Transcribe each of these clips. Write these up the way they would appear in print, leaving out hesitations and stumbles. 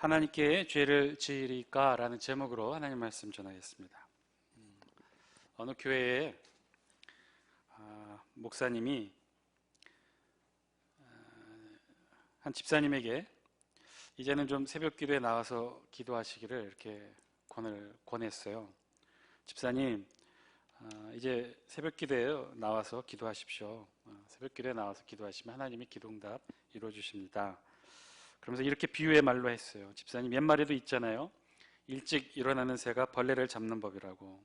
하나님께 죄를 지으리까? 라는 제목으로 하나님 말씀 전하겠습니다. 어느 교회에 목사님이 한 집사님에게 이제는 좀 새벽 기도에 나와서 기도하시기를 이렇게 권했어요. 집사님, 이제 새벽 기도에 나와서 기도하십시오. 새벽 기도에 나와서 기도하시면 하나님이 기도응답 이루어주십니다. 그러면서 이렇게 비유의 말로 했어요. 집사님, 옛말에도 있잖아요. 일찍 일어나는 새가 벌레를 잡는 법이라고.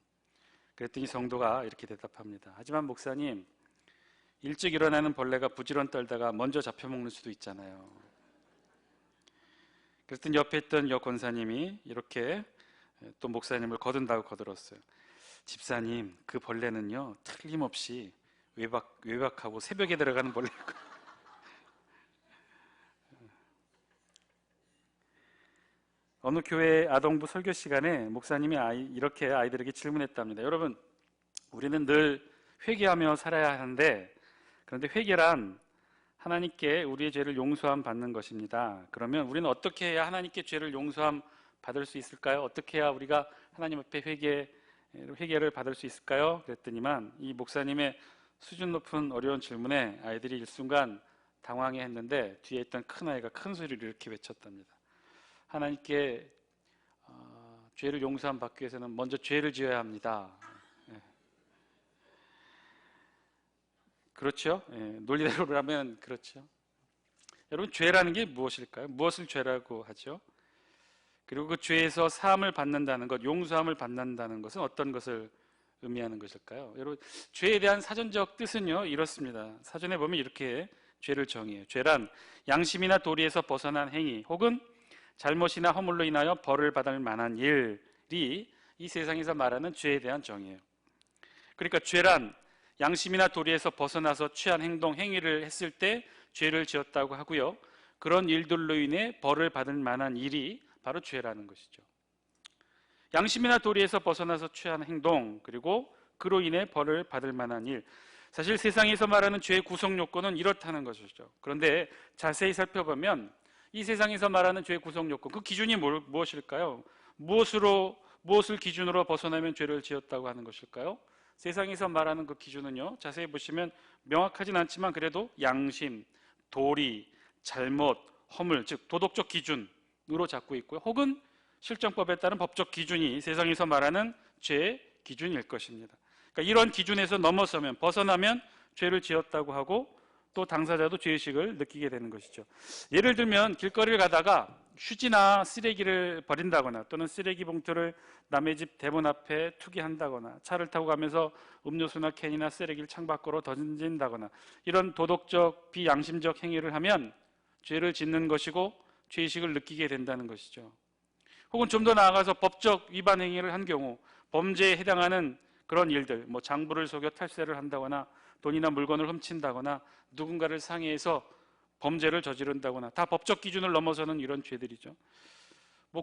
그랬더니 성도가 이렇게 대답합니다. 하지만 목사님, 일찍 일어나는 벌레가 부지런 떨다가 먼저 잡혀먹는 수도 있잖아요. 그랬더니 옆에 있던 여 권사님이 이렇게 또 목사님을 거들었어요. 집사님, 그 벌레는요 틀림없이 외박하고 새벽에 들어가는 벌레고. 어느 교회 아동부 설교 시간에 목사님이 이렇게 아이들에게 질문했답니다. 여러분, 우리는 늘 회개하며 살아야 하는데, 그런데 회개란 하나님께 우리의 죄를 용서함 받는 것입니다. 그러면 우리는 어떻게 해야 하나님께 죄를 용서함 받을 수 있을까요? 어떻게 해야 우리가 하나님 앞에 회개를 받을 수 있을까요? 그랬더니만 이 목사님의 수준 높은 어려운 질문에 아이들이 일순간 당황해 했는데, 뒤에 있던 큰 아이가 큰 소리로 이렇게 외쳤답니다. 하나님께 죄를 용서함 받기 위해서는 먼저 죄를 지어야 합니다. 그렇죠? 논리대로라면 그렇죠. 여러분, 죄라는 게 무엇일까요? 무엇을 죄라고 하죠? 그리고 그 죄에서 사함을 받는다는 것, 용서함을 받는다는 것은 어떤 것을 의미하는 것일까요? 여러분, 죄에 대한 사전적 뜻은요 이렇습니다. 사전에 보면 이렇게 죄를 정의해요. 죄란 양심이나 도리에서 벗어난 행위 혹은 잘못이나 허물로 인하여 벌을 받을 만한 일이 이 세상에서 말하는 죄에 대한 정의예요. 그러니까 죄란 양심이나 도리에서 벗어나서 취한 행동, 행위를 했을 때 죄를 지었다고 하고요. 그런 일들로 인해 벌을 받을 만한 일이 바로 죄라는 것이죠. 양심이나 도리에서 벗어나서 취한 행동, 그리고 그로 인해 벌을 받을 만한 일. 사실 세상에서 말하는 죄의 구성 요건은 이렇다는 것이죠. 그런데 자세히 살펴보면 이 세상에서 말하는 죄의 구성 요건, 그 기준이 무엇일까요? 무엇을 기준으로 벗어나면 죄를 지었다고 하는 것일까요? 세상에서 말하는 그 기준은요, 자세히 보시면 명확하진 않지만 그래도 양심, 도리, 잘못, 허물, 즉 도덕적 기준으로 잡고 있고요. 혹은 실정법에 따른 법적 기준이 세상에서 말하는 죄의 기준일 것입니다. 그러니까 이런 기준에서 넘어서면, 벗어나면 죄를 지었다고 하고 또 당사자도 죄의식을 느끼게 되는 것이죠. 예를 들면 길거리를 가다가 휴지나 쓰레기를 버린다거나 또는 쓰레기 봉투를 남의 집 대문 앞에 투기한다거나 차를 타고 가면서 음료수나 캔이나 쓰레기를 창밖으로 던진다거나 이런 도덕적 비양심적 행위를 하면 죄를 짓는 것이고 죄의식을 느끼게 된다는 것이죠. 혹은 좀 더 나아가서 법적 위반 행위를 한 경우 범죄에 해당하는 그런 일들, 장부를 속여 탈세를 한다거나 돈이나 물건을 훔친다거나 누군가를 상해해서 범죄를 저지른다거나 다 법적 기준을 넘어서는 이런 죄들이죠.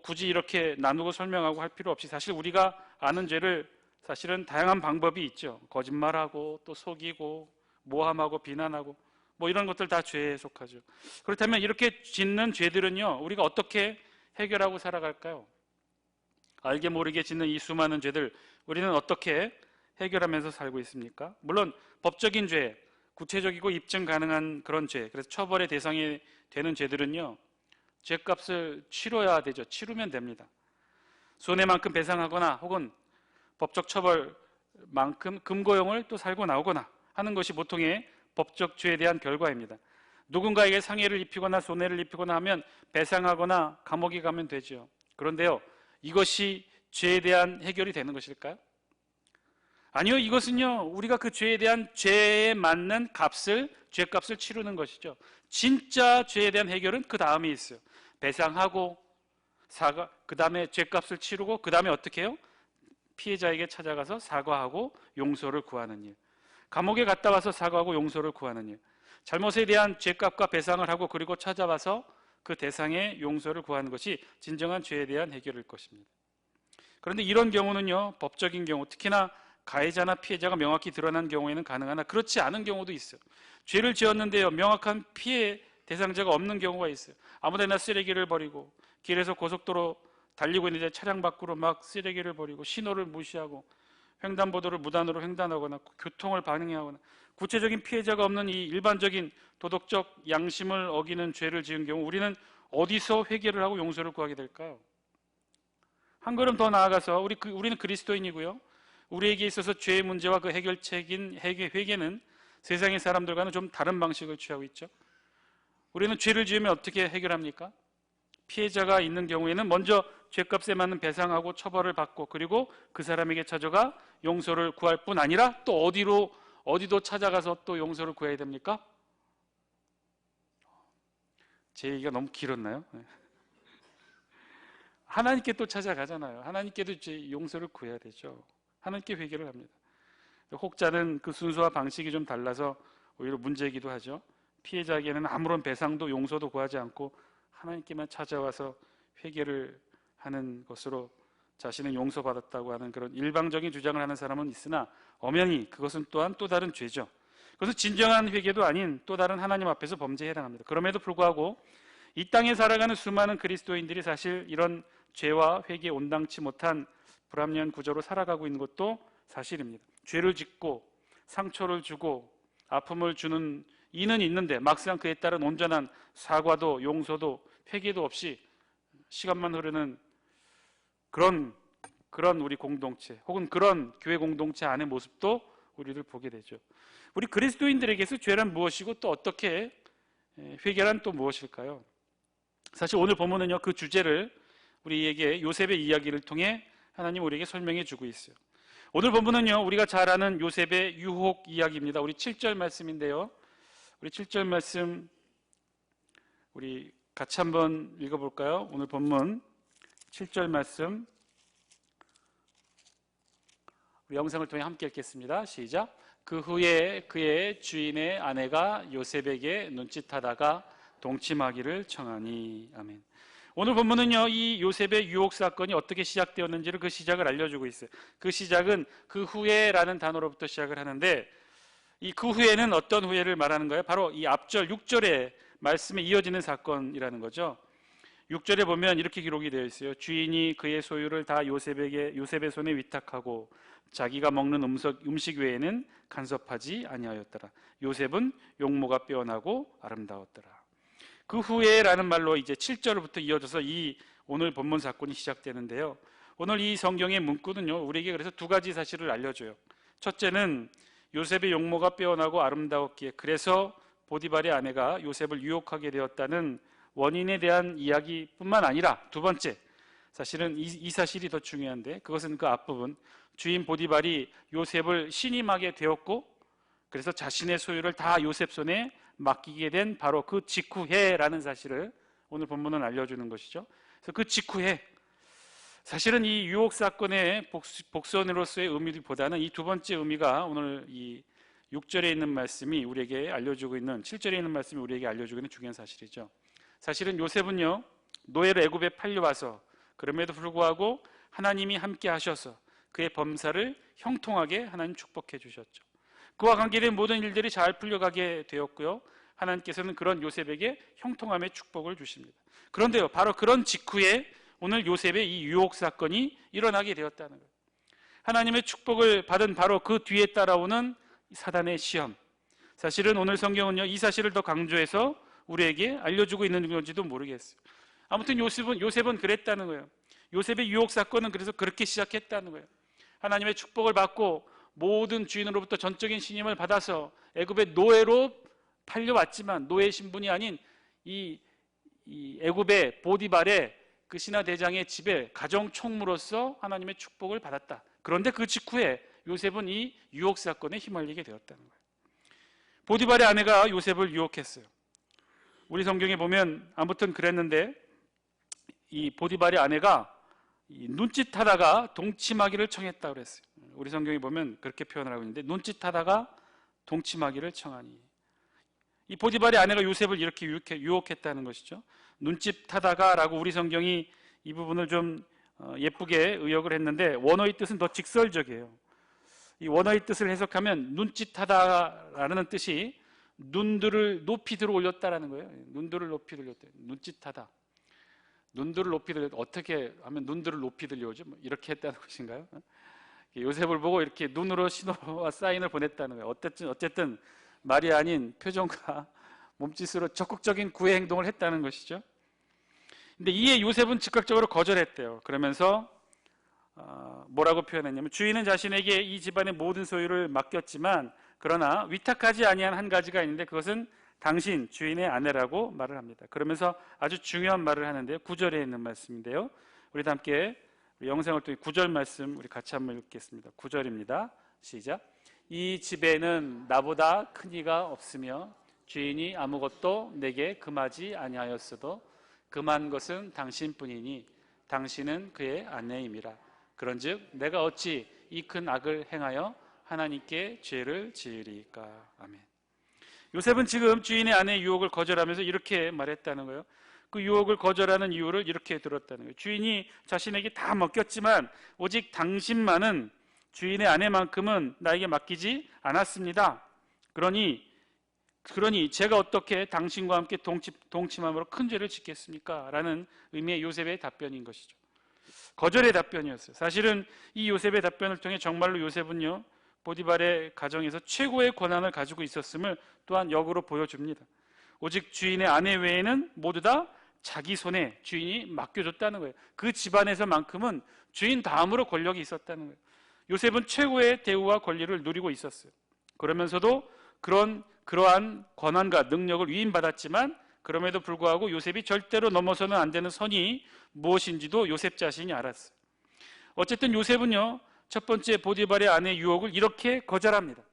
굳이 이렇게 나누고 설명하고 할 필요 없이 사실 우리가 아는 죄를 사실은 다양한 방법이 있죠. 거짓말하고 또 속이고 모함하고 비난하고 이런 것들 다 죄에 속하죠. 그렇다면 이렇게 짓는 죄들은요, 우리가 어떻게 해결하고 살아갈까요? 알게 모르게 짓는 이 수많은 죄들, 우리는 어떻게 해결하면서 살고 있습니까? 물론 법적인 죄, 구체적이고 입증 가능한 그런 죄, 그래서 처벌의 대상이 되는 죄들은요, 죄값을 치러야 되죠. 치르면 됩니다. 손해만큼 배상하거나 혹은 법적 처벌만큼 금고형을 또 살고 나오거나 하는 것이 보통의 법적 죄에 대한 결과입니다. 누군가에게 상해를 입히거나 손해를 입히거나 하면 배상하거나 감옥에 가면 되죠. 그런데요, 이것이 죄에 대한 해결이 되는 것일까요? 아니요, 이것은요, 우리가 그 죄에 대한 죄에 맞는 죄값을 치르는 것이죠. 진짜 죄에 대한 해결은 그 다음에 있어요. 배상하고 그 다음에 죄값을 치르고 그 다음에 어떻게 해요? 피해자에게 찾아가서 사과하고 용서를 구하는 일. 감옥에 갔다 와서 사과하고 용서를 구하는 일. 잘못에 대한 죄값과 배상을 하고 그리고 찾아와서 그 대상의 용서를 구하는 것이 진정한 죄에 대한 해결일 것입니다. 그런데 이런 경우는요, 법적인 경우, 특히나 가해자나 피해자가 명확히 드러난 경우에는 가능하나 그렇지 않은 경우도 있어요. 죄를 지었는데요, 명확한 피해 대상자가 없는 경우가 있어요. 아무데나 쓰레기를 버리고 길에서 고속도로 달리고 있는데 차량 밖으로 막 쓰레기를 버리고 신호를 무시하고 횡단보도를 무단으로 횡단하거나 교통을 방해하거나 구체적인 피해자가 없는 이 일반적인 도덕적 양심을 어기는 죄를 지은 경우 우리는 어디서 회개를 하고 용서를 구하게 될까요? 한 걸음 더 나아가서 우리는 그리스도인이고요. 우리에게 있어서 죄의 문제와 그 해결책인 회개는 세상의 사람들과는 좀 다른 방식을 취하고 있죠. 우리는 죄를 지으면 어떻게 해결합니까? 피해자가 있는 경우에는 먼저 죄값에 맞는 배상하고 처벌을 받고 그리고 그 사람에게 찾아가 용서를 구할 뿐 아니라 또 어디도 찾아가서 또 용서를 구해야 됩니까? 제 얘기가 너무 길었나요? 하나님께 또 찾아가잖아요. 하나님께도 이제 용서를 구해야 되죠. 하나님께 회개를 합니다. 혹자는 그 순서와 방식이 좀 달라서 오히려 문제이기도 하죠. 피해자에게는 아무런 배상도 용서도 구하지 않고 하나님께만 찾아와서 회개를 하는 것으로 자신은 용서받았다고 하는 그런 일방적인 주장을 하는 사람은 있으나 엄연히 그것은 또한 또 다른 죄죠. 그것은 진정한 회개도 아닌 또 다른 하나님 앞에서 범죄에 해당합니다. 그럼에도 불구하고 이 땅에 살아가는 수많은 그리스도인들이 사실 이런 죄와 회개에 온당치 못한 불합리한 구조로 살아가고 있는 것도 사실입니다. 죄를 짓고 상처를 주고 아픔을 주는 이는 있는데 막상 그에 따른 온전한 사과도 용서도 회개도 없이 시간만 흐르는 그런 우리 공동체 혹은 그런 교회 공동체 안의 모습도 우리들 보게 되죠. 우리 그리스도인들에게서 죄란 무엇이고 또 어떻게 회개란 또 무엇일까요? 사실 오늘 본문은요 그 주제를 우리에게 요셉의 이야기를 통해 하나님 우리에게 설명해 주고 있어요. 오늘 본문은요 우리가 잘 아는 요셉의 유혹 이야기입니다. 우리 7절 말씀인데요. 우리 7절 말씀 우리 같이 한번 읽어볼까요? 오늘 본문 7절 말씀 우리 영상을 통해 함께 읽겠습니다. 시작. 그 후에 그의 주인의 아내가 요셉에게 눈짓하다가 동침하기를 청하니. 아멘. 오늘 본문은요 이 요셉의 유혹 사건이 어떻게 시작되었는지를 그 시작을 알려주고 있어요. 그 시작은 그 후에라는 단어로부터 시작을 하는데 이 그 후에는 어떤 후에를 말하는 거예요? 바로 이 앞절 6절의 말씀에 이어지는 사건이라는 거죠. 6절에 보면 이렇게 기록이 되어 있어요. 주인이 그의 소유를 다 요셉의 손에 위탁하고 자기가 먹는 음식 외에는 간섭하지 아니하였더라. 요셉은 용모가 빼어나고 아름다웠더라. 그 후에라는 말로 이제 7절부터 이어져서 이 오늘 본문 사건이 시작되는데요. 오늘 이 성경의 문구는요 우리에게 그래서 두 가지 사실을 알려줘요. 첫째는 요셉의 용모가 빼어나고 아름다웠기에 그래서 보디발의 아내가 요셉을 유혹하게 되었다는 원인에 대한 이야기뿐만 아니라 두 번째 사실은 이 사실이 더 중요한데 그것은 그 앞부분 주인 보디발이 요셉을 신임하게 되었고 그래서 자신의 소유를 다 요셉 손에 맡기게 된 바로 그 직후해라는 사실을 오늘 본문은 알려주는 것이죠. 그래서 그 직후해 사실은 이 유혹 사건의 복선으로서의 의미보다는 이 두 번째 의미가 오늘 이 6절에 있는 말씀이 우리에게 알려주고 있는 7절에 있는 말씀이 우리에게 알려주고 있는 중요한 사실이죠. 사실은 요셉은요 노예로 애굽에 팔려와서 그럼에도 불구하고 하나님이 함께 하셔서 그의 범사를 형통하게 하나님 축복해 주셨죠. 그와 관계된 모든 일들이 잘 풀려가게 되었고요. 하나님께서는 그런 요셉에게 형통함의 축복을 주십니다. 그런데요 바로 그런 직후에 오늘 요셉의 이 유혹 사건이 일어나게 되었다는 거예요. 하나님의 축복을 받은 바로 그 뒤에 따라오는 사단의 시험. 사실은 오늘 성경은요 이 사실을 더 강조해서 우리에게 알려주고 있는 건지도 모르겠어요. 아무튼 요셉은 그랬다는 거예요. 요셉의 유혹 사건은 그래서 그렇게 시작했다는 거예요. 하나님의 축복을 받고 모든 주인으로부터 전적인 신임을 받아서 애굽의 노예로 팔려왔지만 노예 신분이 아닌 이 애굽의 보디발의 그 신하대장의 집에 가정 총무로서 하나님의 축복을 받았다. 그런데 그 직후에 요셉은 이 유혹 사건에 휘말리게 되었다는 거예요. 보디발의 아내가 요셉을 유혹했어요. 우리 성경에 보면 아무튼 그랬는데 이 보디발의 아내가 눈짓하다가 동침하기를 청했다고 그랬어요. 우리 성경에 보면 그렇게 표현을 하고 있는데 눈짓하다가 동침하기를 청하니. 이 보디발의 아내가 요셉을 이렇게 유혹했다는 것이죠. 눈짓하다가라고 우리 성경이 이 부분을 좀 예쁘게 의역을 했는데 원어의 뜻은 더 직설적이에요. 이 원어의 뜻을 해석하면 눈짓하다라는 뜻이 눈들을 높이 들어 올렸다라는 거예요. 눈들을 높이 들렸다. 눈짓하다. 눈들을 높이 들려, 어떻게 하면 눈들을 높이 들려오죠? 뭐 이렇게 했다는 것인가요? 요셉을 보고 이렇게 눈으로 신호와 사인을 보냈다는 거예요. 어쨌든 말이 아닌 표정과 몸짓으로 적극적인 구애 행동을 했다는 것이죠. 근데 이에 요셉은 즉각적으로 거절했대요. 그러면서 뭐라고 표현했냐면, 주인은 자신에게 이 집안의 모든 소유를 맡겼지만 그러나 위탁하지 아니한 한 가지가 있는데 그것은 당신 주인의 아내라고 말을 합니다. 그러면서 아주 중요한 말을 하는데요. 9절에 있는 말씀인데요. 우리 다 함께 우리 영상을 통해 9절 말씀 우리 같이 한번 읽겠습니다. 9절입니다. 시작. 이 집에는 나보다 큰 이가 없으며 주인이 아무것도 내게 금하지 아니하였어도 금한 것은 당신뿐이니 당신은 그의 아내임이라. 그런즉 내가 어찌 이 큰 악을 행하여 하나님께 죄를 지으리까. 아멘. 요셉은 지금 주인의 아내의 유혹을 거절하면서 이렇게 말했다는 거예요. 그 유혹을 거절하는 이유를 이렇게 들었다는 거예요. 주인이 자신에게 다 맡겼지만 오직 당신만은 주인의 아내만큼은 나에게 맡기지 않았습니다. 그러니 제가 어떻게 당신과 함께 동침함으로 큰 죄를 짓겠습니까? 라는 의미의 요셉의 답변인 것이죠. 거절의 답변이었어요. 사실은 이 요셉의 답변을 통해 정말로 요셉은요, 보디발의 가정에서 최고의 권한을 가지고 있었음을 또한 역으로 보여줍니다. 오직 주인의 아내 외에는 모두 다 자기 손에 주인이 맡겨줬다는 거예요. 그 집안에서만큼은 주인 다음으로 권력이 있었다는 거예요. 요셉은 최고의 대우와 권리를 누리고 있었어요. 그러면서도 그러한 권한과 능력을 위임받았지만 그럼에도 불구하고 요셉이 절대로 넘어서는 안 되는 선이 무엇인지도 요셉 자신이 알았어요. 어쨌든 요셉은요, 첫 번째 보디발의 아내의 유혹을 이렇게 거절합니다.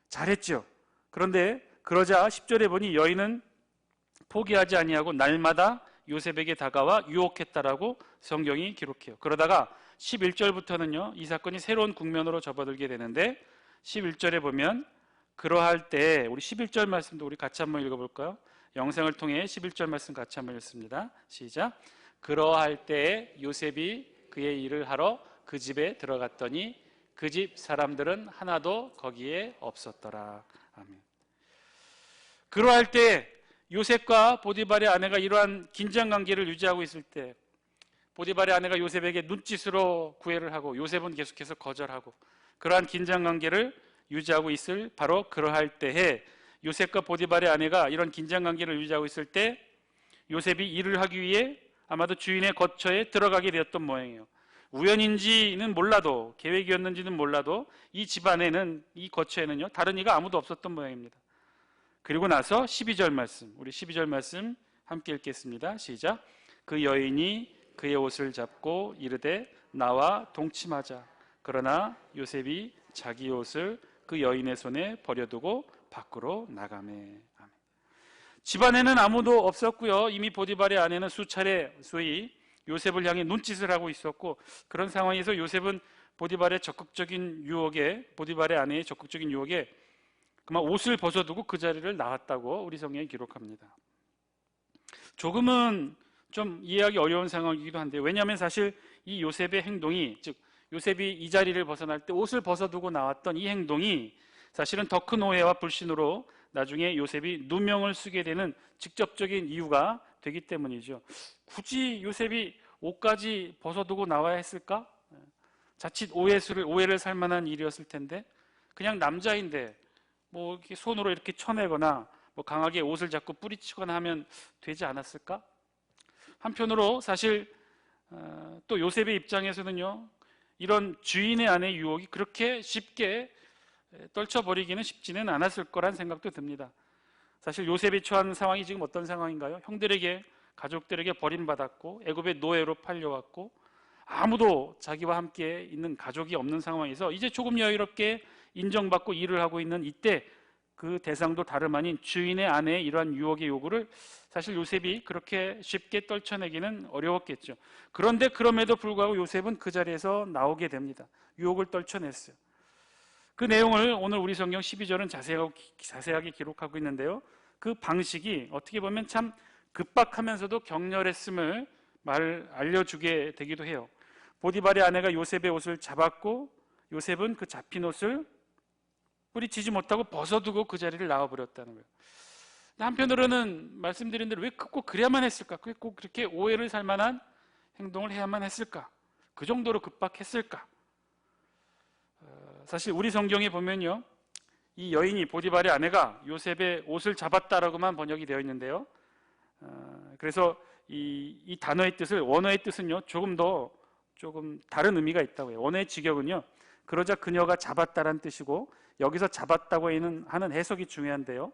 잘했죠. 그런데 그러자 10절에 보니 여인은 포기하지 아니하고 날마다 요셉에게 다가와 유혹했다라고 성경이 기록해요. 그러다가 11절부터는요, 이 사건이 새로운 국면으로 접어들게 되는데 11절에 보면 그러할 때, 우리 11절 말씀도 우리 같이 한번 읽어볼까요? 영상을 통해 11절 말씀 같이 한번 읽습니다. 시작. 그러할 때 요셉이 그의 일을 하러 그 집에 들어갔더니 그 집 사람들은 하나도 거기에 없었더라. 아멘. 그러할 때 요셉과 보디발의 아내가 이러한 긴장관계를 유지하고 있을 때, 보디발의 아내가 요셉에게 눈짓으로 구애를 하고 요셉은 계속해서 거절하고, 그러한 긴장관계를 유지하고 있을 바로 그러할 때에 요셉과 보디발의 아내가 이런 긴장관계를 유지하고 있을 때 요셉이 일을 하기 위해 아마도 주인의 거처에 들어가게 되었던 모양이에요. 우연인지는 몰라도, 계획이었는지는 몰라도 이 집안에는, 이 거처에는요, 다른 이가 아무도 없었던 모양입니다. 그리고 나서 12절 말씀, 우리 12절 말씀 함께 읽겠습니다. 시작. 그 여인이 그의 옷을 잡고 이르되 나와 동침하자. 그러나 요셉이 자기 옷을 그 여인의 손에 버려두고 밖으로 나가매. 아멘. 집안에는 아무도 없었고요. 이미 보디발의 아내는 수차례 소위 요셉을 향해 눈짓을 하고 있었고, 그런 상황에서 요셉은 보디발의 아내의 적극적인 유혹에 그만 옷을 벗어두고 그 자리를 나왔다고 우리 성경이 기록합니다. 조금은 좀 이해하기 어려운 상황이기도 한데, 왜냐하면 사실 이 요셉의 행동이, 즉 요셉이 이 자리를 벗어날 때 옷을 벗어두고 나왔던 이 행동이 사실은 더 큰 오해와 불신으로 나중에 요셉이 누명을 쓰게 되는 직접적인 이유가 되기 때문이죠. 굳이 요셉이 옷까지 벗어두고 나와야 했을까? 자칫 오해를 살 만한 일이었을 텐데, 그냥 남자인데 뭐 이렇게 손으로 이렇게 쳐내거나 뭐 강하게 옷을 잡고 뿌리치거나 하면 되지 않았을까? 한편으로 사실 또 요셉의 입장에서는요, 이런 주인의 아내의 유혹이 그렇게 쉽게 떨쳐버리기는 쉽지는 않았을 거란 생각도 듭니다. 사실 요셉이 처한 상황이 지금 어떤 상황인가요? 형들에게, 가족들에게 버림받았고 애굽의 노예로 팔려왔고 아무도 자기와 함께 있는 가족이 없는 상황에서 이제 조금 여유롭게 인정받고 일을 하고 있는 이때 그 대상도 다름 아닌 주인의 아내의 이러한 유혹의 요구를 사실 요셉이 그렇게 쉽게 떨쳐내기는 어려웠겠죠. 그런데 그럼에도 불구하고 요셉은 그 자리에서 나오게 됩니다. 유혹을 떨쳐냈어요. 그 내용을 오늘 우리 성경 12절은 자세하게 기록하고 있는데요, 그 방식이 어떻게 보면 참 급박하면서도 격렬했음을 알려주게 되기도 해요. 보디발의 아내가 요셉의 옷을 잡았고 요셉은 그 잡힌 옷을 뿌리치지 못하고 벗어두고 그 자리를 나와버렸다는 거예요. 한편으로는 말씀드린 대로 왜 꼭 그래야만 했을까? 왜 꼭 그렇게 오해를 살 만한 행동을 해야만 했을까? 그 정도로 급박했을까? 사실 우리 성경에 보면요, 이 여인이 보디발의 아내가 요셉의 옷을 잡았다라고만 번역이 되어 있는데요. 그래서 이 단어의 뜻을, 원어의 뜻은요, 조금 다른 의미가 있다고 해요. 원어의 직역은요, 그러자 그녀가 잡았다라는 뜻이고, 여기서 잡았다고 하는 해석이 중요한데요.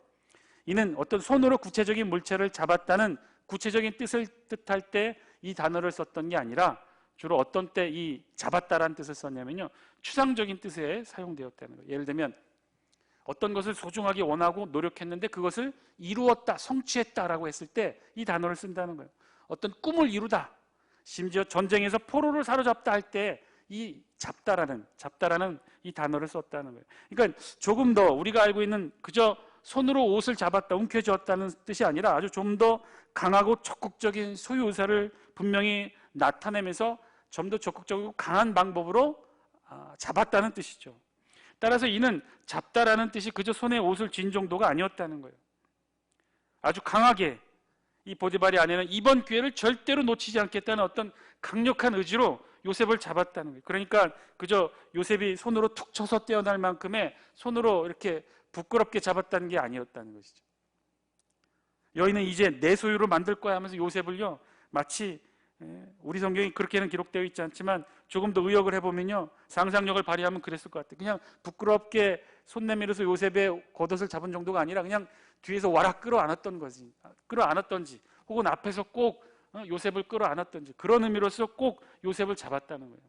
이는 어떤 손으로 구체적인 물체를 잡았다는 구체적인 뜻을 뜻할 때 이 단어를 썼던 게 아니라 주로 어떤 때 이 잡았다라는 뜻을 썼냐면요, 추상적인 뜻에 사용되었다는 거예요. 예를 들면 어떤 것을 소중하게 원하고 노력했는데 그것을 이루었다, 성취했다라고 했을 때 이 단어를 쓴다는 거예요. 어떤 꿈을 이루다, 심지어 전쟁에서 포로를 사로잡다 할 때 이 잡다라는 이 단어를 썼다는 거예요. 그러니까 조금 더 우리가 알고 있는 그저 손으로 옷을 잡았다, 움켜쥐었다는 뜻이 아니라 아주 좀 더 강하고 적극적인 소유 의사를 분명히 나타내면서 좀 더 적극적이고 강한 방법으로 잡았다는 뜻이죠. 따라서 이는 잡다라는 뜻이 그저 손에 옷을 쥔 정도가 아니었다는 거예요. 아주 강하게 이 보디발의 아내는 이번 기회를 절대로 놓치지 않겠다는 어떤 강력한 의지로 요셉을 잡았다는 거예요. 그러니까 그저 요셉이 손으로 툭 쳐서 떼어날 만큼의 손으로 이렇게 부끄럽게 잡았다는 게 아니었다는 것이죠. 여인은 이제 내 소유로 만들 거야 하면서 요셉을요, 마치 우리 성경이 그렇게는 기록되어 있지 않지만 조금 더 의역을 해보면요, 상상력을 발휘하면 그랬을 것 같아요. 그냥 부끄럽게 손 내밀어서 요셉의 겉옷을 잡은 정도가 아니라 그냥 뒤에서 와락 끌어안았던지 혹은 앞에서 꼭 요셉을 끌어안았던지 그런 의미로서 꼭 요셉을 잡았다는 거예요.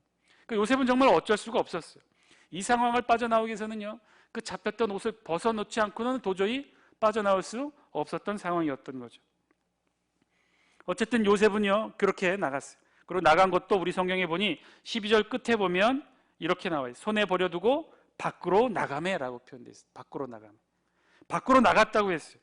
그러니까 요셉은 정말 어쩔 수가 없었어요. 이 상황을 빠져나오기 위해서는요, 그 잡혔던 옷을 벗어놓지 않고는 도저히 빠져나올 수 없었던 상황이었던 거죠. 어쨌든 요셉은요, 그렇게 나갔어요. 그리고 나간 것도 우리 성경에 보니 12절 끝에 보면 이렇게 나와요. 손에 버려두고 밖으로 나가매라고 표현되어 있어요. 밖으로 나가매. 밖으로 나갔다고 했어요.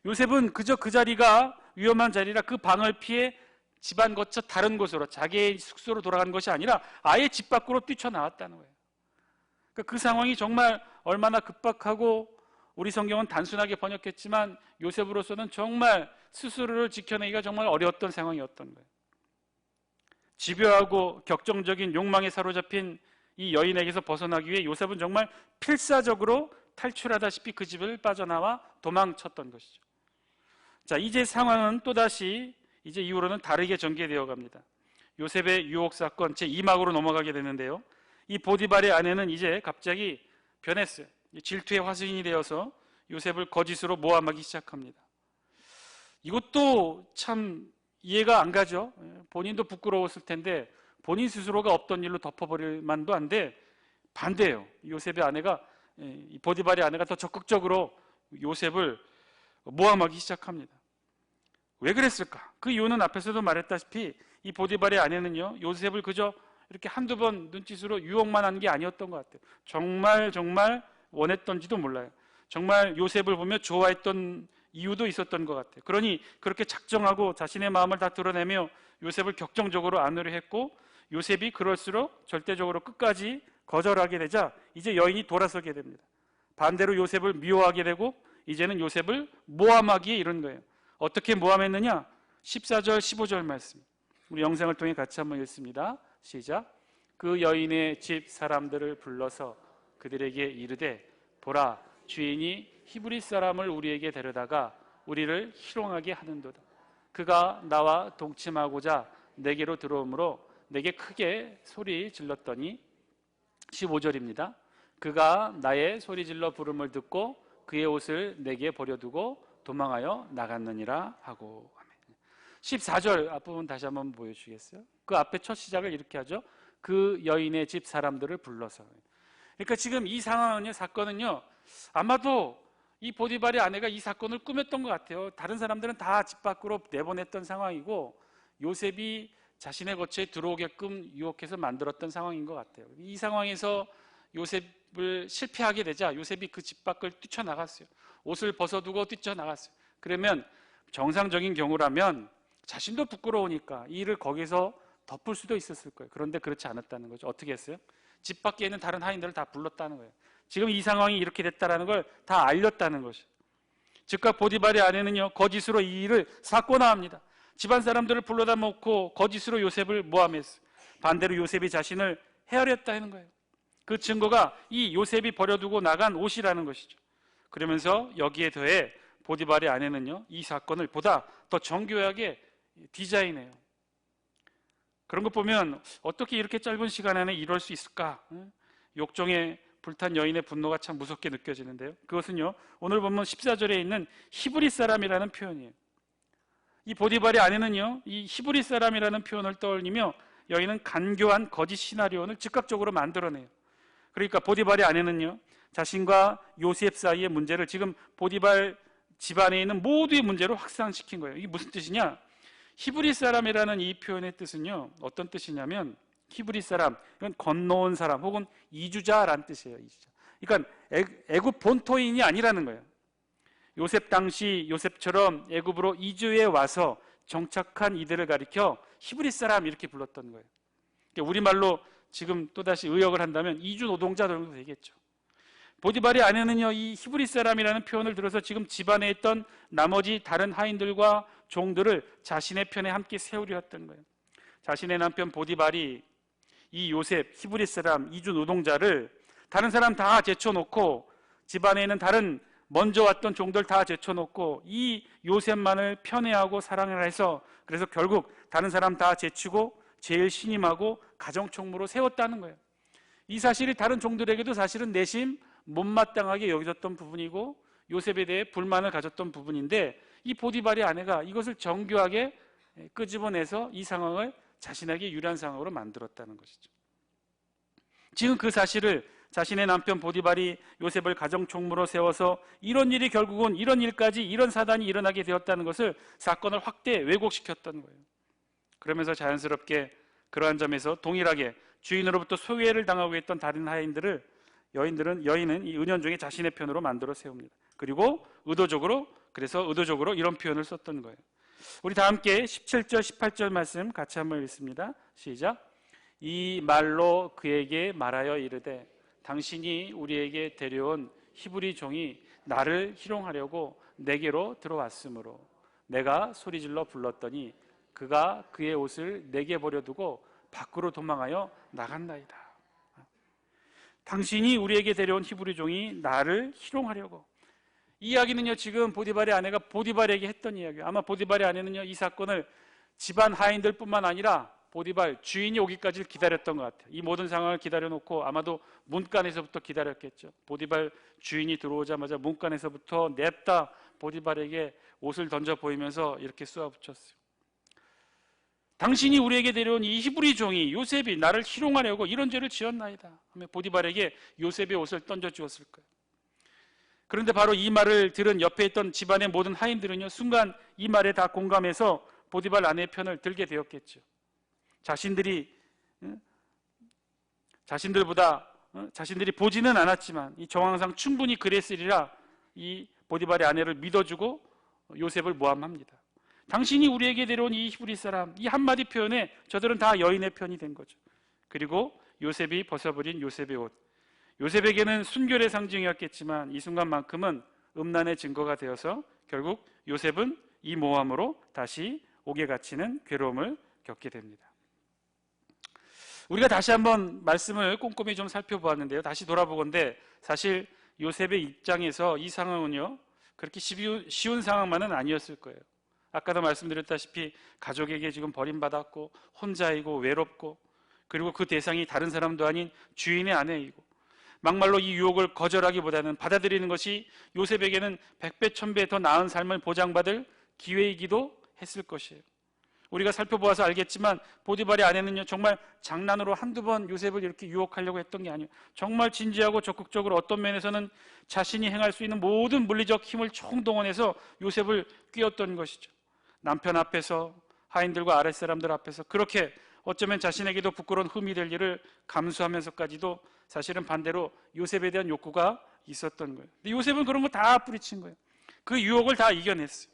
요셉은 그저 그 자리가 위험한 자리라 그 방을 피해 집안 거쳐 다른 곳으로, 자기의 숙소로 돌아간 것이 아니라 아예 집 밖으로 뛰쳐나왔다는 거예요. 그러니까 그 상황이 정말 얼마나 급박하고, 우리 성경은 단순하게 번역했지만 요셉으로서는 정말 스스로를 지켜내기가 정말 어려웠던 상황이었던 거예요. 집요하고 격정적인 욕망에 사로잡힌 이 여인에게서 벗어나기 위해 요셉은 정말 필사적으로 탈출하다시피 그 집을 빠져나와 도망쳤던 것이죠. 자, 이제 상황은 또다시 이제 이후로는 다르게 전개되어 갑니다. 요셉의 유혹 사건 제2막으로 넘어가게 되는데요, 이 보디발의 아내는 이제 갑자기 변했어요. 질투의 화신이 되어서 요셉을 거짓으로 모함하기 시작합니다. 이것도 참 이해가 안 가죠. 본인도 부끄러웠을 텐데 본인 스스로가 없던 일로 덮어버릴 만도 한데 반대예요. 요셉의 아내가, 이 보디발의 아내가 더 적극적으로 요셉을 모함하기 시작합니다. 왜 그랬을까? 그 이유는 앞에서도 말했다시피 이 보디발의 아내는요, 요셉을 그저 이렇게 한두 번 눈짓으로 유혹만 한 게 아니었던 것 같아요. 정말 원했던지도 몰라요. 정말 요셉을 보며 좋아했던 이유도 있었던 것 같아요. 그러니 그렇게 작정하고 자신의 마음을 다 드러내며 요셉을 격정적으로 안으려 했고, 요셉이 그럴수록 절대적으로 끝까지 거절하게 되자 이제 여인이 돌아서게 됩니다. 반대로 요셉을 미워하게 되고 이제는 요셉을 모함하기에 이른 거예요. 어떻게 모함했느냐? 14절 15절 말씀, 우리 영상을 통해 같이 한번 읽습니다. 시작. 그 여인의 집 사람들을 불러서 그들에게 이르되, 보라, 주인이 히브리 사람을 우리에게 데려다가 우리를 희롱하게 하는도다. 그가 나와 동침하고자 내게로 들어오므로 내게 크게 소리 질렀더니, 15절입니다. 그가 나의 소리 질러 부름을 듣고 그의 옷을 내게 버려두고 도망하여 나갔느니라 하고. 14절 앞부분 다시 한번 보여주시겠어요? 그 앞에 첫 시작을 이렇게 하죠. 그 여인의 집 사람들을 불러서. 그러니까 지금 이 상황은요, 사건은요, 아마도 이 보디발의 아내가 이 사건을 꾸몄던 것 같아요. 다른 사람들은 다 집 밖으로 내보냈던 상황이고 요셉이 자신의 거처에 들어오게끔 유혹해서 만들었던 상황인 것 같아요. 이 상황에서 요셉을 실패하게 되자 요셉이 그 집 밖을 뛰쳐나갔어요. 옷을 벗어두고 뛰쳐나갔어요. 그러면 정상적인 경우라면 자신도 부끄러우니까 이 일을 거기서 덮을 수도 있었을 거예요. 그런데 그렇지 않았다는 거죠. 어떻게 했어요? 집 밖에 있는 다른 하인들을 다 불렀다는 거예요. 지금 이 상황이 이렇게 됐다는 걸 다 알렸다는 것이죠. 즉각 보디발의 아내는요 거짓으로 이 일을 사건화합니다. 집안 사람들을 불러다 놓고 거짓으로 요셉을 모함했어요. 반대로 요셉이 자신을 헤아렸다 하는 거예요. 그 증거가 이 요셉이 버려두고 나간 옷이라는 것이죠. 그러면서 여기에 더해 보디발의 아내는요 이 사건을 보다 더 정교하게 디자인해요. 그런 거 보면 어떻게 이렇게 짧은 시간 안에 이럴 수 있을까? 욕정에 불탄 여인의 분노가 참 무섭게 느껴지는데요. 그것은요 오늘 보면 14절에 있는 히브리 사람이라는 표현이에요. 이 보디발의 아내는요 이 히브리 사람이라는 표현을 떠올리며 여인은 간교한 거짓 시나리오를 즉각적으로 만들어내요. 그러니까 보디발의 아내는요 자신과 요셉 사이의 문제를 지금 보디발 집안에 있는 모두의 문제로 확산시킨 거예요. 이게 무슨 뜻이냐? 히브리 사람이라는 이 표현의 뜻은요 어떤 뜻이냐면 히브리 사람, 이건 건너온 사람 혹은 이주자라는 뜻이에요. 이주자. 그러니까 애굽 본토인이 아니라는 거예요. 요셉 당시 요셉처럼 애굽으로 이주해 와서 정착한 이들을 가리켜 히브리 사람 이렇게 불렀던 거예요. 우리말로 지금 또다시 의역을 한다면 이주 노동자 정도 되겠죠. 보디발의 아내는요 이 히브리 사람이라는 표현을 들어서 지금 집안에 있던 나머지 다른 하인들과 종들을 자신의 편에 함께 세우려 했던 거예요. 자신의 남편 보디발이 이 요셉 히브리 사람 이주 노동자를 다른 사람 다 제쳐놓고 집안에 있는 다른 먼저 왔던 종들 다 제쳐놓고 이 요셉만을 편애하고 사랑을 해서 그래서 결국 다른 사람 다 제치고 제일 신임하고 가정총무로 세웠다는 거예요. 이 사실이 다른 종들에게도 사실은 내심 못마땅하게 여겨졌던 부분이고 요셉에 대해 불만을 가졌던 부분인데 이 보디발의 아내가 이것을 정교하게 끄집어내서 이 상황을 자신에게 유리한 상황으로 만들었다는 것이죠. 지금 그 사실을 자신의 남편 보디발이 요셉을 가정총무로 세워서 이런 일이 결국은 이런 일까지 이런 사단이 일어나게 되었다는 것을 사건을 확대 왜곡시켰던 거예요. 그러면서 자연스럽게 그러한 점에서 동일하게 주인으로부터 소외를 당하고 있던 다른 하인들을 여인은 이 은연중에 자신의 편으로 만들어 세웁니다. 그리고 의도적으로 이런 표현을 썼던 거예요. 우리 다 함께 17절 18절 말씀 같이 한번 읽습니다. 시작. 이 말로 그에게 말하여 이르되 당신이 우리에게 데려온 히브리 종이 나를 희롱하려고 내게로 들어왔으므로 내가 소리질러 불렀더니 그가 그의 옷을 내게 버려두고 밖으로 도망하여 나간다이다. 당신이 우리에게 데려온 히브리 종이 나를 희롱하려고. 이 이야기는요 지금 보디발의 아내가 보디발에게 했던 이야기예요. 아마 보디발의 아내는요 이 사건을 집안 하인들뿐만 아니라 보디발 주인이 오기까지 기다렸던 것 같아요. 이 모든 상황을 기다려놓고 아마도 문간에서부터 기다렸겠죠. 보디발 주인이 들어오자마자 문간에서부터 냅다 보디발에게 옷을 던져 보이면서 이렇게 쏘아붙였어요. 당신이 우리에게 데려온 이 히브리 종이 요셉이 나를 희롱하려고 이런 죄를 지었나이다 하며 보디발에게 요셉의 옷을 던져 주었을 거예요. 그런데 바로 이 말을 들은 옆에 있던 집안의 모든 하인들은요 순간 이 말에 다 공감해서 보디발 아내의 편을 들게 되었겠죠. 자신들이 보지는 않았지만 이 정황상 충분히 그랬으리라 이 보디발의 아내를 믿어주고 요셉을 모함합니다. 당신이 우리에게 데려온 이 히브리 사람, 이 한마디 표현에 저들은 다 여인의 편이 된 거죠. 그리고 요셉이 벗어버린 요셉의 옷, 요셉에게는 순결의 상징이었겠지만 이 순간만큼은 음란의 증거가 되어서 결국 요셉은 이 모함으로 다시 옥에 갇히는 괴로움을 겪게 됩니다. 우리가 다시 한번 말씀을 꼼꼼히 좀 살펴보았는데요. 다시 돌아보건대 사실 요셉의 입장에서 이 상황은요 그렇게 쉬운 상황만은 아니었을 거예요. 아까도 말씀드렸다시피 가족에게 지금 버림받았고 혼자이고 외롭고 그리고 그 대상이 다른 사람도 아닌 주인의 아내이고 막말로 이 유혹을 거절하기보다는 받아들이는 것이 요셉에게는 100배 1000배 더 나은 삶을 보장받을 기회이기도 했을 것이에요. 우리가 살펴보아서 알겠지만 보디발의 아내는요 정말 장난으로 한두 번 요셉을 이렇게 유혹하려고 했던 게 아니에요. 정말 진지하고 적극적으로 어떤 면에서는 자신이 행할 수 있는 모든 물리적 힘을 총동원해서 요셉을 꿰었던 것이죠. 남편 앞에서 하인들과 아랫사람들 앞에서 그렇게 어쩌면 자신에게도 부끄러운 흠이 될 일을 감수하면서까지도 사실은 반대로 요셉에 대한 욕구가 있었던 거예요. 근데 요셉은 그런 거 다 뿌리친 거예요. 그 유혹을 다 이겨냈어요.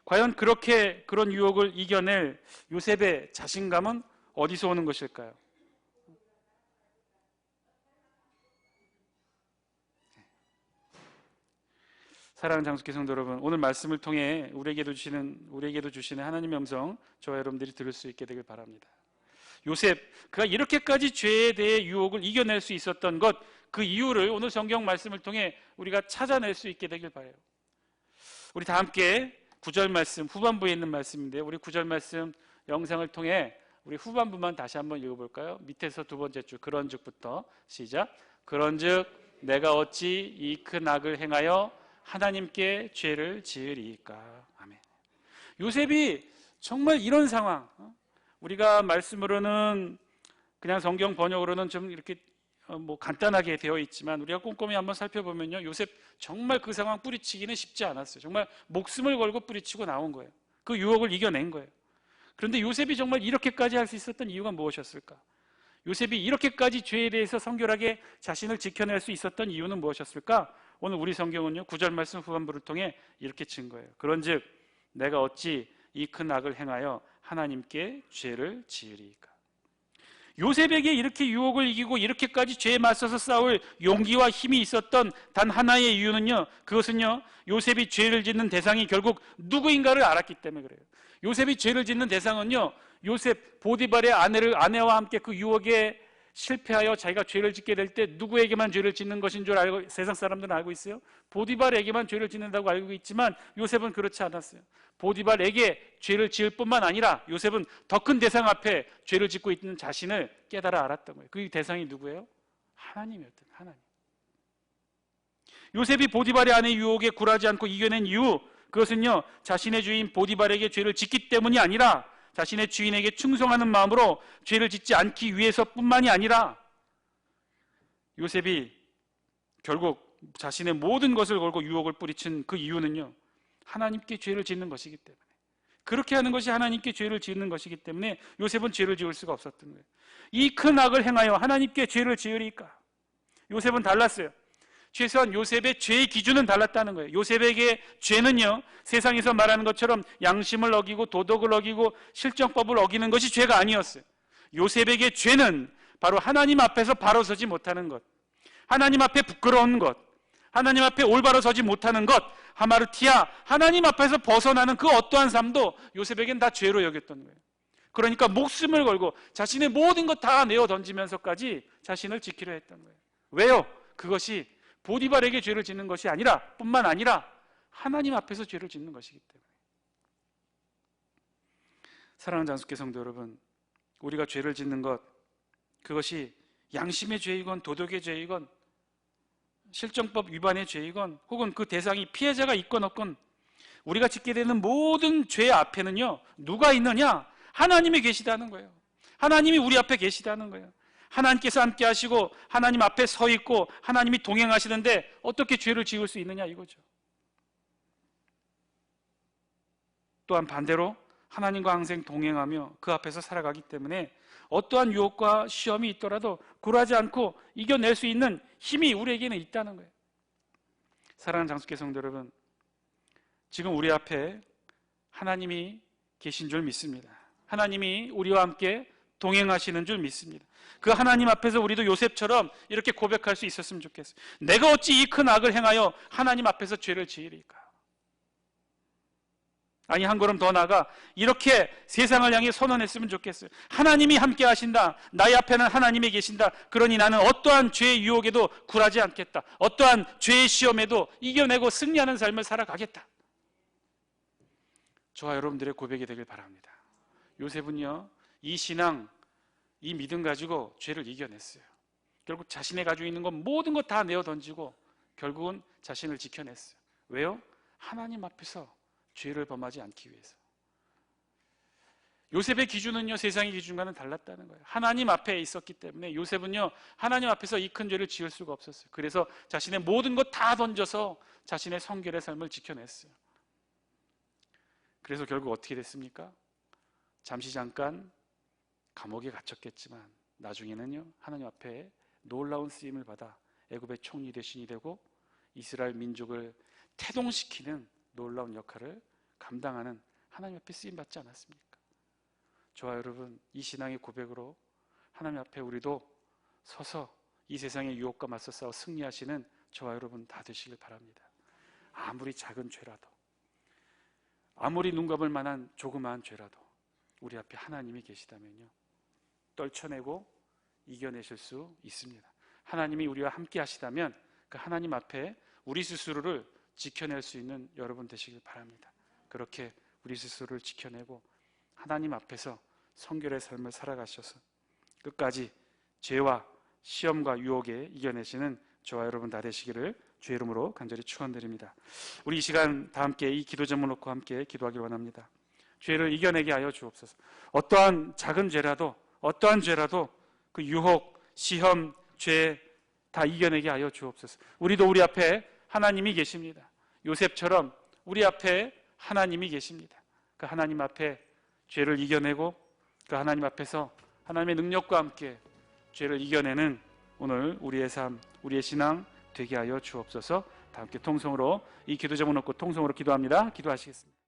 과연 그런 유혹을 이겨낼 요셉의 자신감은 어디서 오는 것일까요? 사랑하는 장숙회 성도 여러분, 오늘 말씀을 통해 우리에게도 주시는 하나님의 음성 저와 여러분들이 들을 수 있게 되길 바랍니다. 요셉, 그가 이렇게까지 죄에 대해 유혹을 이겨낼 수 있었던 것, 그 이유를 오늘 성경 말씀을 통해 우리가 찾아낼 수 있게 되길 바라요. 우리 다 함께 9절 말씀, 후반부에 있는 말씀인데요, 우리 9절 말씀 영상을 통해 우리 후반부만 다시 한번 읽어볼까요? 밑에서 두 번째 줄, 그런즉부터 시작. 그런즉 내가 어찌 이 큰 악을 행하여 하나님께 죄를 지으리이까. 아멘. 요셉이 정말 이런 상황, 우리가 말씀으로는 그냥 성경 번역으로는 좀 이렇게 간단하게 되어 있지만 우리가 꼼꼼히 한번 살펴보면요, 요셉 정말 그 상황 뿌리치기는 쉽지 않았어요. 정말 목숨을 걸고 뿌리치고 나온 거예요. 그 유혹을 이겨낸 거예요. 그런데 요셉이 정말 이렇게까지 할 수 있었던 이유가 무엇이었을까? 요셉이 이렇게까지 죄에 대해서 성결하게 자신을 지켜낼 수 있었던 이유는 무엇이었을까? 오늘 우리 성경은요, 9절 말씀 후반부를 통해 이렇게 증거해요. 그런즉 내가 어찌 이 큰 악을 행하여 하나님께 죄를 지으리이까. 요셉에게 이렇게 유혹을 이기고 이렇게까지 죄에 맞서서 싸울 용기와 힘이 있었던 단 하나의 이유는요, 그것은요, 요셉이 죄를 짓는 대상이 결국 누구인가를 알았기 때문에 그래요. 요셉이 죄를 짓는 대상은요, 요셉 보디발의 아내와 함께 그 유혹에 실패하여 자기가 죄를 짓게 될 때 누구에게만 죄를 짓는 것인 줄 알고 세상 사람들은 알고 있어요. 보디발에게만 죄를 짓는다고 알고 있지만 요셉은 그렇지 않았어요. 보디발에게 죄를 지을 뿐만 아니라 요셉은 더 큰 대상 앞에 죄를 짓고 있는 자신을 깨달아 알았던 거예요. 그 대상이 누구예요? 하나님이었던 하나님. 요셉이 보디발의 아내 유혹에 굴하지 않고 이겨낸 이유, 그것은요, 자신의 주인 보디발에게 죄를 짓기 때문이 아니라 자신의 주인에게 충성하는 마음으로 죄를 짓지 않기 위해서뿐만이 아니라 요셉이 결국 자신의 모든 것을 걸고 유혹을 뿌리친 그 이유는요, 하나님께 죄를 짓는 것이기 때문에, 그렇게 하는 것이 하나님께 죄를 짓는 것이기 때문에 요셉은 죄를 지을 수가 없었던 거예요. 이 큰 악을 행하여 하나님께 죄를 지으리까? 요셉은 달랐어요. 최소한 요셉의 죄의 기준은 달랐다는 거예요. 요셉에게 죄는요, 세상에서 말하는 것처럼 양심을 어기고 도덕을 어기고 실정법을 어기는 것이 죄가 아니었어요. 요셉에게 죄는 바로 하나님 앞에서 바로 서지 못하는 것, 하나님 앞에 부끄러운 것, 하나님 앞에 올바로 서지 못하는 것, 하마르티아, 하나님 앞에서 벗어나는 그 어떠한 삶도 요셉에겐 다 죄로 여겼던 거예요. 그러니까 목숨을 걸고 자신의 모든 것 다 내어 던지면서까지 자신을 지키려 했던 거예요. 왜요? 그것이 보디발에게 죄를 짓는 것이 아니라 뿐만 아니라 하나님 앞에서 죄를 짓는 것이기 때문에. 사랑하는 장숙회 성도 여러분, 우리가 죄를 짓는 것, 그것이 양심의 죄이건 도덕의 죄이건 실정법 위반의 죄이건 혹은 그 대상이 피해자가 있건 없건 우리가 짓게 되는 모든 죄 앞에는요, 누가 있느냐? 하나님이 계시다는 거예요. 하나님이 우리 앞에 계시다는 거예요. 하나님께서 함께 하시고 하나님 앞에 서 있고 하나님이 동행하시는데 어떻게 죄를 지을 수 있느냐 이거죠. 또한 반대로 하나님과 항상 동행하며 그 앞에서 살아가기 때문에 어떠한 유혹과 시험이 있더라도 굴하지 않고 이겨낼 수 있는 힘이 우리에게는 있다는 거예요. 사랑하는 장숙회 성도 여러분, 지금 우리 앞에 하나님이 계신 줄 믿습니다. 하나님이 우리와 함께 동행하시는 줄 믿습니다. 그 하나님 앞에서 우리도 요셉처럼 이렇게 고백할 수 있었으면 좋겠어요. 내가 어찌 이 큰 악을 행하여 하나님 앞에서 죄를 지으리까? 아니, 한 걸음 더 나아가 이렇게 세상을 향해 선언했으면 좋겠어요. 하나님이 함께 하신다. 나의 앞에는 하나님이 계신다. 그러니 나는 어떠한 죄의 유혹에도 굴하지 않겠다. 어떠한 죄의 시험에도 이겨내고 승리하는 삶을 살아가겠다. 저와 여러분들의 고백이 되길 바랍니다. 요셉은요, 이 신앙, 이 믿음 가지고 죄를 이겨냈어요. 결국 자신의 가지고 있는 것 모든 것 다 내어 던지고 결국은 자신을 지켜냈어요. 왜요? 하나님 앞에서 죄를 범하지 않기 위해서. 요셉의 기준은요, 세상의 기준과는 달랐다는 거예요. 하나님 앞에 있었기 때문에 요셉은요, 하나님 앞에서 이 큰 죄를 지을 수가 없었어요. 그래서 자신의 모든 것 다 던져서 자신의 성결의 삶을 지켜냈어요. 그래서 결국 어떻게 됐습니까? 잠시 잠깐 감옥에 갇혔겠지만 나중에는요, 하나님 앞에 놀라운 쓰임을 받아 애굽의 총리 대신이 되고 이스라엘 민족을 태동시키는 놀라운 역할을 감당하는 하나님 앞에 쓰임 받지 않았습니까? 저와 여러분, 이 신앙의 고백으로 하나님 앞에 우리도 서서 이 세상의 유혹과 맞서 싸워 승리하시는 저와 여러분 다 되시길 바랍니다. 아무리 작은 죄라도, 아무리 눈 감을 만한 조그마한 죄라도 우리 앞에 하나님이 계시다면요, 떨쳐내고 이겨내실 수 있습니다. 하나님이 우리와 함께 하시다면 그 하나님 앞에 우리 스스로를 지켜낼 수 있는 여러분 되시길 바랍니다. 그렇게 우리 스스로를 지켜내고 하나님 앞에서 성결의 삶을 살아가셔서 끝까지 죄와 시험과 유혹에 이겨내시는 저와 여러분 다 되시기를 주의 이름으로 간절히 축원드립니다. 우리 이 시간 다 함께 이 기도 제목을 놓고 함께 기도하기를 원합니다. 죄를 이겨내게 하여 주옵소서. 어떠한 작은 죄라도, 어떠한 죄라도 그 유혹, 시험, 죄 다 이겨내게 하여 주옵소서. 우리도 우리 앞에 하나님이 계십니다. 요셉처럼 우리 앞에 하나님이 계십니다. 그 하나님 앞에 죄를 이겨내고 그 하나님 앞에서 하나님의 능력과 함께 죄를 이겨내는 오늘 우리의 삶, 우리의 신앙 되게 하여 주옵소서. 다 함께 통성으로 이 기도 제목 놓고 통성으로 기도합니다. 기도하시겠습니다.